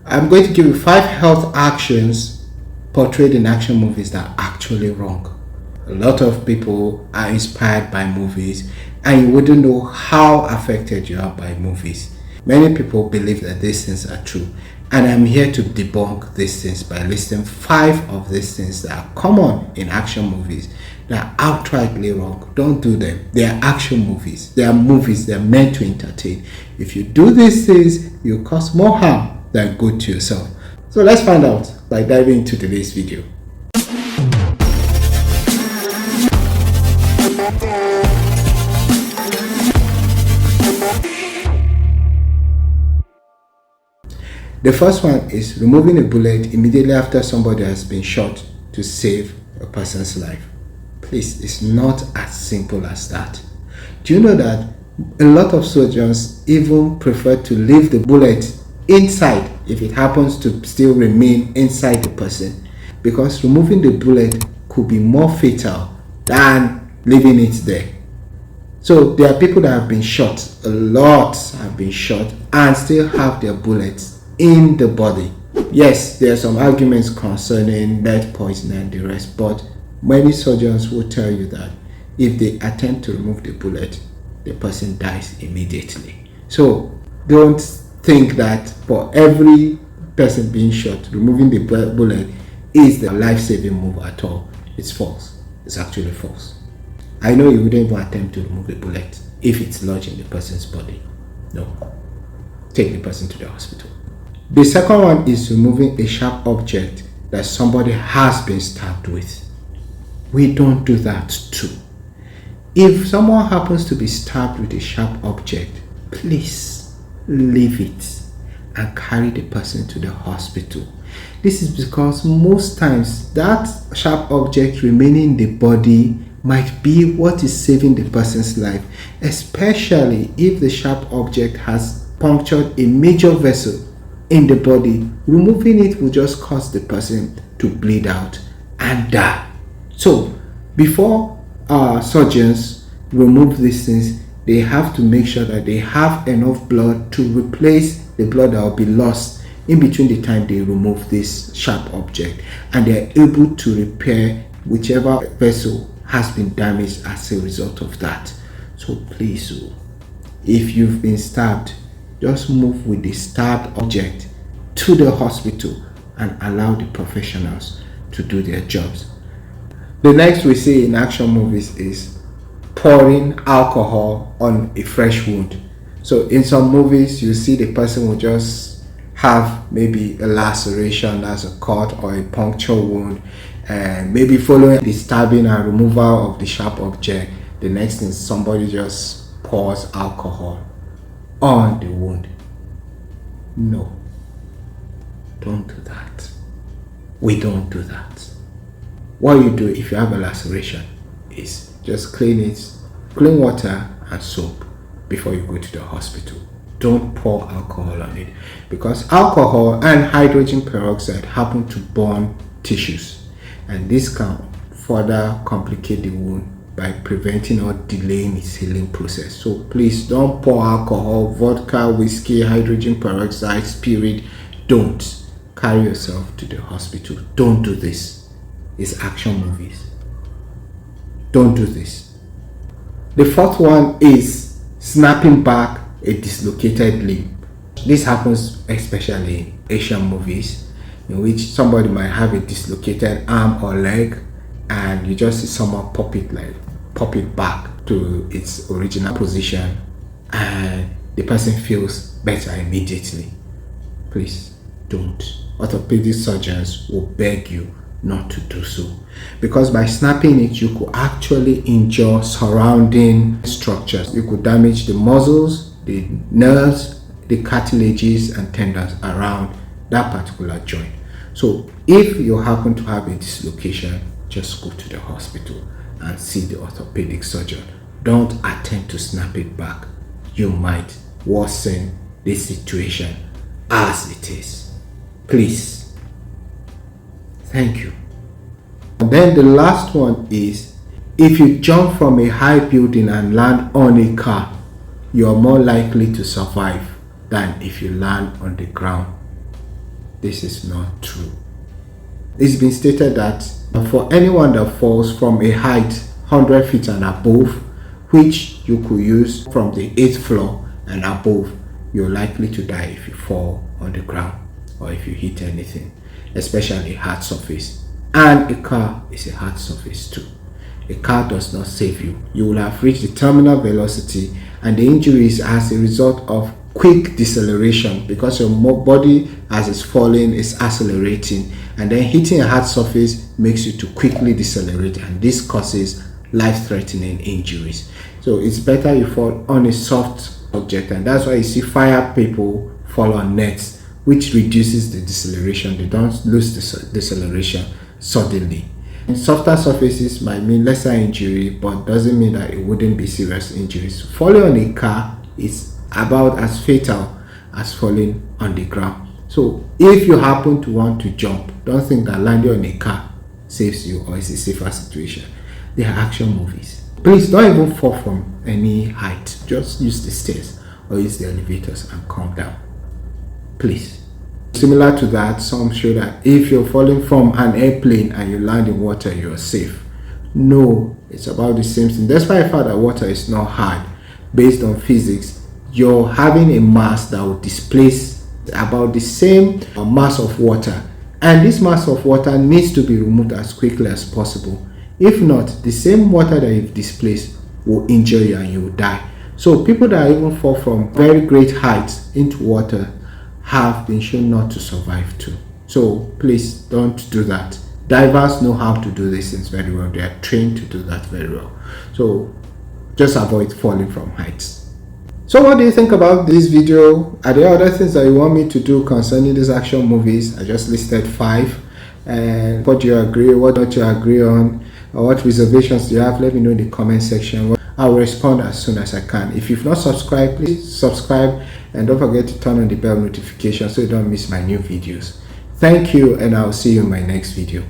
I'm going to give you 5 health actions portrayed in action movies that are actually wrong. A lot of people are inspired by movies and you wouldn't know how affected you are by movies. Many people believe that these things are true, and I'm here to debunk these things by listing 5 of these things that are common in action movies that are outrightly wrong. Don't do them. They are action movies. They are movies. They are meant to entertain. If you do these things, you cause more harm than good to yourself. So let's find out by diving into today's video. The first one is removing a bullet immediately after somebody has been shot to save a person's life. Please, it's not as simple as that. Do you know that a lot of surgeons even prefer to leave the bullet inside if it happens to still remain inside the person? Because removing the bullet could be more fatal than leaving it there. So there are people that have been shot, a lot have been shot and still have their bullets in the body. Yes, there are some arguments concerning lead poisoning and the rest, but many surgeons will tell you that if they attempt to remove the bullet, the person dies immediately. So don't think that for every person being shot, removing the bullet is the life-saving move at all. It's false. It's actually false. I know you wouldn't even attempt to remove the bullet if it's lodged in the person's body. No. Take the person to the hospital. The second one is removing a sharp object that somebody has been stabbed with. We don't do that too. If someone happens to be stabbed with a sharp object, please leave it and carry the person to the hospital. This is because most times that sharp object remaining in the body might be what is saving the person's life, especially if the sharp object has punctured a major vessel in the body. Removing it will just cause the person to bleed out and die. So before surgeons remove these things, they have to make sure that they have enough blood to replace the blood that will be lost in between the time they remove this sharp object, and they are able to repair whichever vessel has been damaged as a result of that. So please, if you've been stabbed, just move with the stabbed object to the hospital and allow the professionals to do their jobs. The next we see in action movies is pouring alcohol on a fresh wound. So in some movies, you see the person will just have maybe a laceration as a cut or a puncture wound, and maybe following the stabbing and removal of the sharp object, the next thing somebody just pours alcohol on the wound. No, don't do that. We don't do that. What you do if you have a laceration is just clean it, clean water and soap before you go to the hospital. Don't pour alcohol on it, because alcohol and hydrogen peroxide happen to burn tissues, and this can further complicate the wound by preventing or delaying its healing process. So please don't pour alcohol, vodka, whiskey, hydrogen peroxide, spirit. Don't. Carry yourself to the hospital. Don't do this. It's action movies. Don't do this. The fourth one is snapping back a dislocated limb. This happens especially in Asian movies, in which somebody might have a dislocated arm or leg, and you just see someone pop it back to its original position, and the person feels better immediately. Please don't. Orthopedic surgeons will beg you not to do so, because by snapping it, you could actually injure surrounding structures. You could damage the muscles, the nerves, the cartilages and tendons around that particular joint. So if you happen to have a dislocation, just go to the hospital and see the orthopedic surgeon. Don't attempt to snap it back. You might worsen the situation as it is. Please. Thank you. And then the last one is, if you jump from a high building and land on a car, you are more likely to survive than if you land on the ground. this is not true. It's been stated that for anyone that falls from a height 100 feet and above, which you could use from the 8th floor and above, you're likely to die if you fall on the ground or if you hit anything, especially a hard surface. And a car is a hard surface too. A car does not save you. You will have reached the terminal velocity, and the injury is as a result of quick deceleration, because your body as it's falling is accelerating, and then hitting a hard surface makes you to quickly decelerate, and this causes life-threatening injuries. So it's better you fall on a soft object, and that's why you see fire people fall on nets, which reduces the deceleration. They don't lose the deceleration suddenly. Softer surfaces might mean lesser injury, but doesn't mean that it wouldn't be serious injuries. Falling on a car is about as fatal as falling on the ground. So if you happen to want to jump, don't think that landing on a car saves you or is a safer situation. They are action movies. Please don't even fall from any height. Just use the stairs or use the elevators and come down. Please. Similar to that, some show that if you're falling from an airplane and you land in water, you're safe. No, it's about the same thing. Despite the fact that water is not hard, based on physics, you're having a mass that will displace about the same mass of water, and this mass of water needs to be removed as quickly as possible. If not, the same water that you've displaced will injure you and you will die. So people that even fall from very great heights into water have been shown not to survive too. So please don't do that. Divers know how to do these things very well. They are trained to do that very well. So just avoid falling from heights. So what do you think about this video? Are there other things that you want me to do concerning these action movies? I just listed 5. And what do you agree? What don't you agree on? Or what reservations do you have? Let me know in the comment section. I will respond as soon as I can. If you've not subscribed, please subscribe, and don't forget to turn on the bell notification so you don't miss my new videos. Thank you, and I'll see you in my next video.